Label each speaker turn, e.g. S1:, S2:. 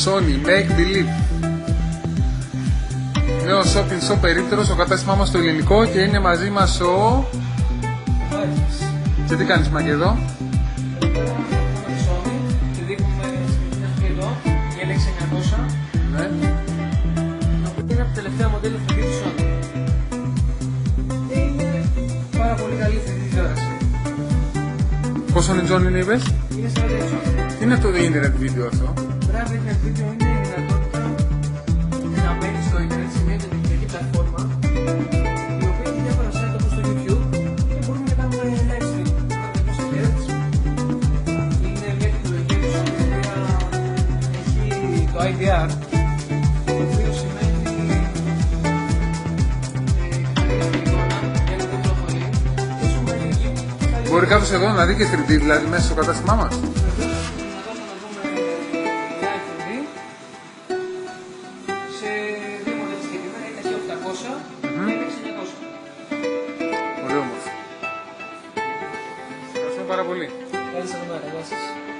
S1: Sony Make Believe. Νέο shopping shop περίπτερο στο κατάστημά μας στο ελληνικό και είναι μαζί μας ο... Και τι κάνεις Μάκη εδώ?
S2: Και δείχνουμε αυτή εδώ, η LX900.
S1: Ναι.
S2: Είναι από τα τελευταία μοντέλα του Sony. Είναι πάρα πολύ καλή αυτή τη τηλεόραση.
S1: Πόσο είναι ζώνη είπες?
S2: Είναι 40 inch.
S1: Τι είναι το internet video αυτό?
S2: Μπράβο, internet video είναι η δυνατότητα να μπαίνει στο internet σε μια τεχνική πλατφόρμα η οποία έχει διάφορα site όπως το YouTube και μπορούμε να κάνουμε live stream. Είναι μια τεχνολογία η οποία έχει το IVR, το οποίο σημαίνει
S1: Μπορεί κάποιος εδώ να δει και 3D δηλαδή μέσα στο κατάστημά μας? Πολύ όμορφο. Ευχαριστώ πάρα πολύ.
S2: Καλή σας μέρα, γεια σας.